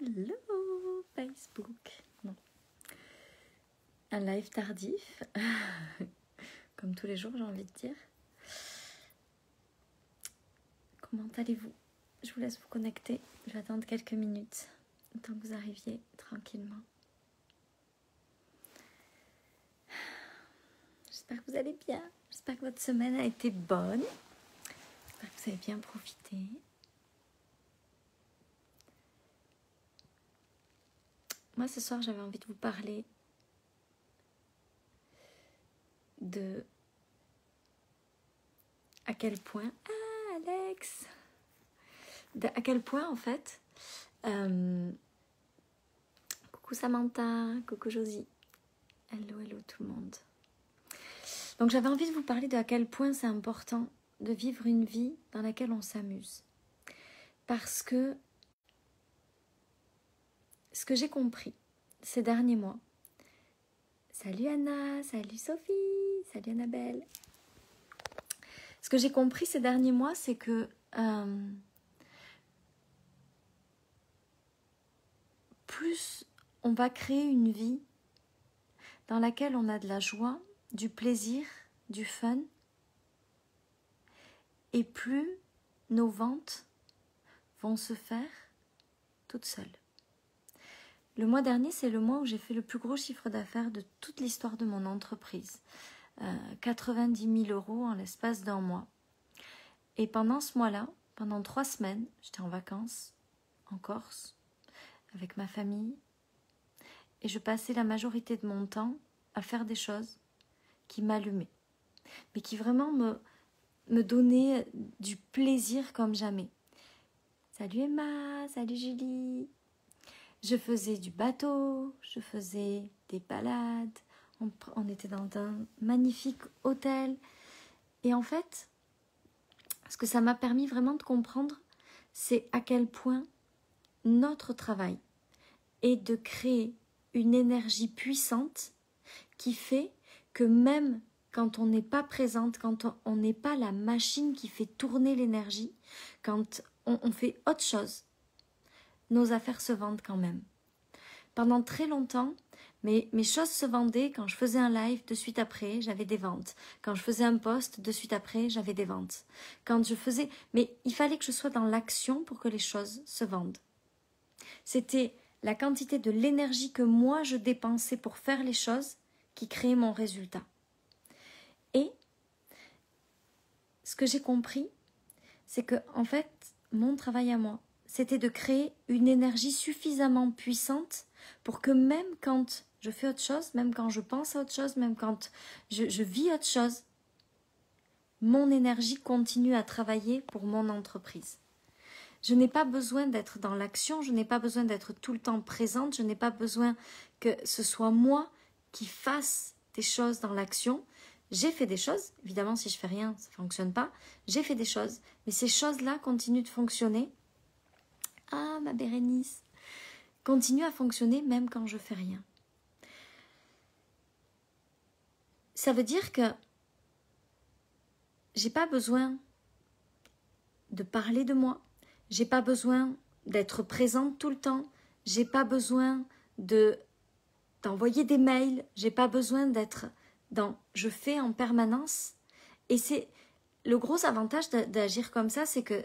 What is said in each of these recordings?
Hello Facebook. Non. Un live tardif, comme tous les jours j'ai envie de dire. Comment allez-vous? Je vous laisse vous connecter, je vais attendre quelques minutes, le temps que vous arriviez tranquillement. J'espère que vous allez bien, j'espère que votre semaine a été bonne, j'espère que vous avez bien profité. Moi ce soir j'avais envie de vous parler de à quel point... Ah Alex, à quel point en fait... Coucou Samantha, coucou Josie, hello tout le monde. Donc j'avais envie de vous parler de à quel point c'est important de vivre une vie dans laquelle on s'amuse. Parce que ce que j'ai compris ces derniers mois, salut Anna, salut Sophie, salut Annabelle. Ce que j'ai compris ces derniers mois, c'est que plus on va créer une vie dans laquelle on a de la joie, du plaisir, du fun, et plus nos ventes vont se faire toutes seules. Le mois dernier, c'est le mois où j'ai fait le plus gros chiffre d'affaires de toute l'histoire de mon entreprise. 90 000 € en l'espace d'un mois. Et pendant ce mois-là, pendant 3 semaines, j'étais en vacances, en Corse, avec ma famille. Et je passais la majorité de mon temps à faire des choses qui m'allumaient. Mais qui vraiment me donnaient du plaisir comme jamais. Salut Emma, salut Julie. Je faisais du bateau, je faisais des balades, on était dans un magnifique hôtel. Et en fait, ce que ça m'a permis vraiment de comprendre, c'est à quel point notre travail est de créer une énergie puissante qui fait que même quand on n'est pas présente, quand on n'est pas la machine qui fait tourner l'énergie, quand on fait autre chose, nos affaires se vendent quand même. Pendant très longtemps, mes choses se vendaient. Quand je faisais un live, de suite après, j'avais des ventes. Quand je faisais un post, de suite après, j'avais des ventes. Mais il fallait que je sois dans l'action pour que les choses se vendent. C'était la quantité de l'énergie que moi je dépensais pour faire les choses qui créait mon résultat. Et ce que j'ai compris, c'est que en fait, mon travail à moi, c'était de créer une énergie suffisamment puissante pour que même quand je fais autre chose, même quand je pense à autre chose, même quand je vis autre chose, mon énergie continue à travailler pour mon entreprise. Je n'ai pas besoin d'être dans l'action, je n'ai pas besoin d'être tout le temps présente, je n'ai pas besoin que ce soit moi qui fasse des choses dans l'action. J'ai fait des choses, évidemment si je fais rien, ça ne fonctionne pas. J'ai fait des choses, mais ces choses-là continuent de fonctionner. Ah, ma Bérénice, continue à fonctionner même quand je fais rien. Ça veut dire que j'ai pas besoin de parler de moi, j'ai pas besoin d'être présente tout le temps, j'ai pas besoin d'envoyer des mails, j'ai pas besoin d'être dans je fais en permanence. Et c'est le gros avantage d'agir comme ça, c'est que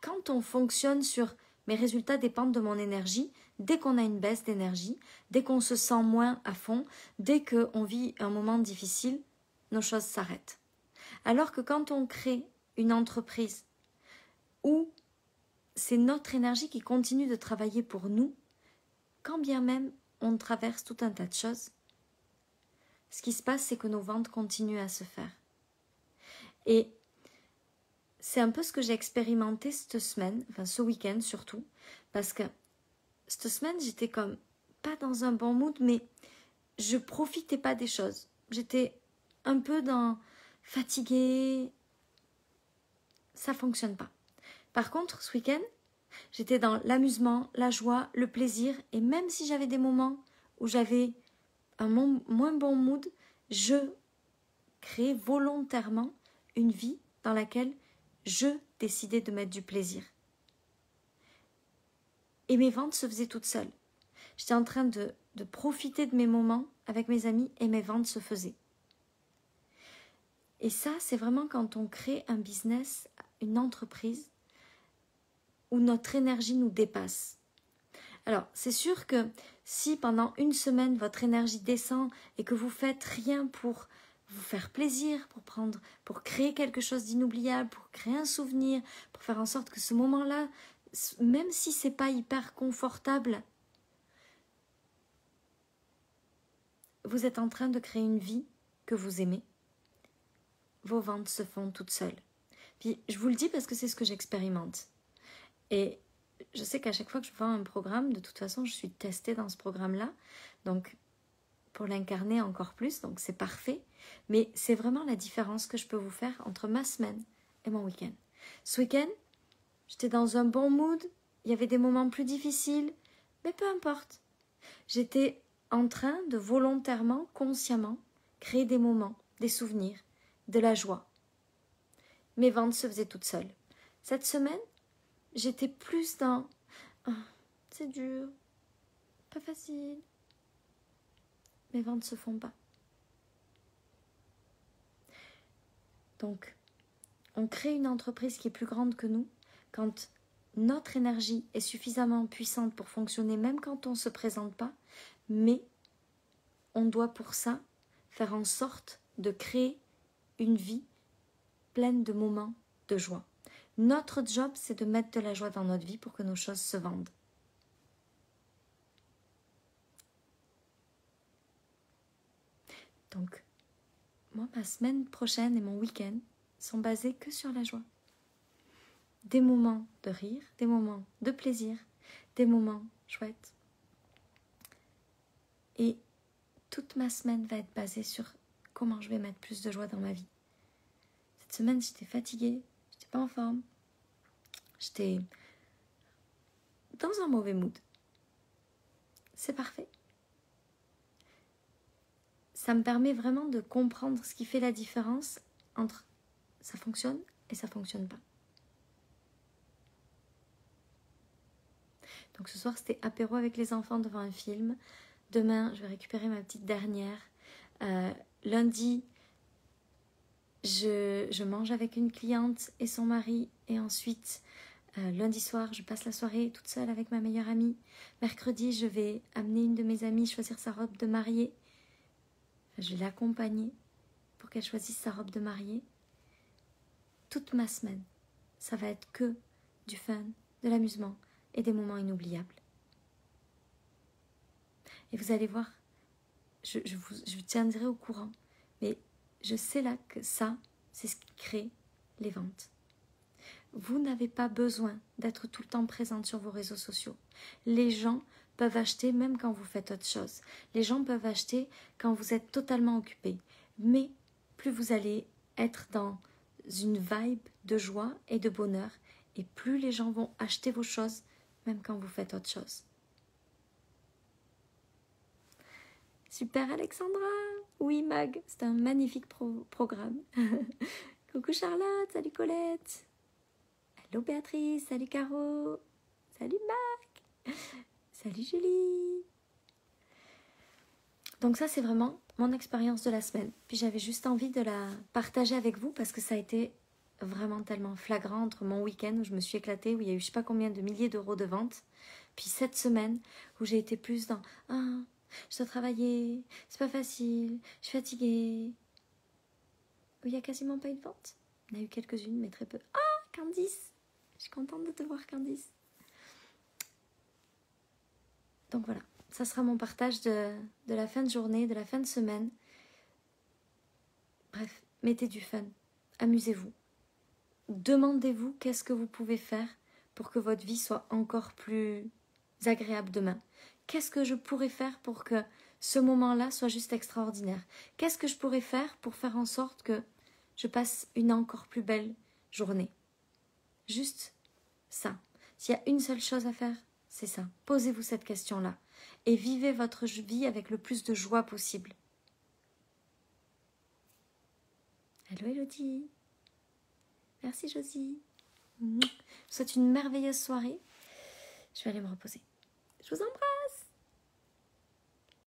quand on fonctionne sur mes résultats dépendent de mon énergie, dès qu'on a une baisse d'énergie, dès qu'on se sent moins à fond, dès qu'on vit un moment difficile, nos choses s'arrêtent. Alors que quand on crée une entreprise où c'est notre énergie qui continue de travailler pour nous, quand bien même on traverse tout un tas de choses, ce qui se passe, c'est que nos ventes continuent à se faire. Et c'est un peu ce que j'ai expérimenté cette semaine, enfin ce week-end surtout, parce que cette semaine, j'étais comme pas dans un bon mood, mais je profitais pas des choses. J'étais un peu fatiguée, ça fonctionne pas. Par contre, ce week-end, j'étais dans l'amusement, la joie, le plaisir, et même si j'avais des moments où j'avais un moins bon mood, je créais volontairement une vie dans laquelle je décidais de mettre du plaisir. et mes ventes se faisaient toutes seules. J'étais en train de profiter de mes moments avec mes amis et mes ventes se faisaient. Et ça, c'est vraiment quand on crée un business, une entreprise, où notre énergie nous dépasse. Alors, c'est sûr que si pendant une semaine, votre énergie descend et que vous faites rien pour vous faire plaisir, pour créer quelque chose d'inoubliable, pour créer un souvenir, pour faire en sorte que ce moment-là, même si c'est pas hyper confortable, vous êtes en train de créer une vie que vous aimez. Vos ventes se font toutes seules. Puis, je vous le dis parce que c'est ce que j'expérimente. Et je sais qu'à chaque fois que je vends un programme, de toute façon, je suis testée dans ce programme-là. Donc, pour l'incarner encore plus, donc c'est parfait. Mais c'est vraiment la différence que je peux vous faire entre ma semaine et mon week-end. Ce week-end, j'étais dans un bon mood. Il y avait des moments plus difficiles. Mais peu importe. J'étais en train de volontairement, consciemment, créer des moments, des souvenirs, de la joie. Mes ventes se faisaient toutes seules. Cette semaine, j'étais plus dans « c'est dur, pas facile ». Mes ventes ne se font pas. Donc, on crée une entreprise qui est plus grande que nous quand notre énergie est suffisamment puissante pour fonctionner, même quand on ne se présente pas, mais on doit pour ça faire en sorte de créer une vie pleine de moments de joie. Notre job, c'est de mettre de la joie dans notre vie pour que nos choses se vendent. Donc, moi, ma semaine prochaine et mon week-end sont basés que sur la joie. Des moments de rire, des moments de plaisir, des moments chouettes. Et toute ma semaine va être basée sur comment je vais mettre plus de joie dans ma vie. Cette semaine, j'étais fatiguée, j'étais pas en forme, j'étais dans un mauvais mood. C'est parfait. Ça me permet vraiment de comprendre ce qui fait la différence entre ça fonctionne et ça fonctionne pas. Donc ce soir, c'était apéro avec les enfants devant un film. Demain, je vais récupérer ma petite dernière. Lundi, je mange avec une cliente et son mari. Et ensuite, lundi soir, je passe la soirée toute seule avec ma meilleure amie. Mercredi, je vais amener une de mes amies choisir sa robe de mariée. Je vais l'accompagner pour qu'elle choisisse sa robe de mariée. Toute ma semaine, ça va être que du fun, de l'amusement et des moments inoubliables. Et vous allez voir, je vous tiendrai au courant, mais je sais là que ça, c'est ce qui crée les ventes. Vous n'avez pas besoin d'être tout le temps présente sur vos réseaux sociaux. Les gens peuvent acheter même quand vous faites autre chose. Les gens peuvent acheter quand vous êtes totalement occupé. Mais plus vous allez être dans une vibe de joie et de bonheur, et plus les gens vont acheter vos choses même quand vous faites autre chose. Super Alexandra! Oui Mag, c'est un magnifique programme. Coucou Charlotte, salut Colette! Hello Béatrice, salut Caro! Salut Marc! Salut Julie! Donc ça c'est vraiment mon expérience de la semaine. Puis j'avais juste envie de la partager avec vous parce que ça a été vraiment tellement flagrant entre mon week-end où je me suis éclatée, où il y a eu je sais pas combien de milliers d'euros de ventes, puis cette semaine où j'ai été plus dans je dois travailler, c'est pas facile, je suis fatiguée. Il n'y a quasiment pas eu de vente. Il y en a eu quelques-unes, mais très peu. Candice! Je suis contente de te voir, Candice. Donc voilà, ça sera mon partage de la fin de journée, de la fin de semaine. Bref, mettez du fun, amusez-vous. Demandez-vous qu'est-ce que vous pouvez faire pour que votre vie soit encore plus agréable demain. Qu'est-ce que je pourrais faire pour que ce moment-là soit juste extraordinaire? Qu'est-ce que je pourrais faire pour faire en sorte que je passe une encore plus belle journée? Juste ça. S'il y a une seule chose à faire, c'est ça. Posez-vous cette question-là et vivez votre vie avec le plus de joie possible. Hello Elodie. Merci Josie. Je vous souhaite une merveilleuse soirée. Je vais aller me reposer. Je vous embrasse.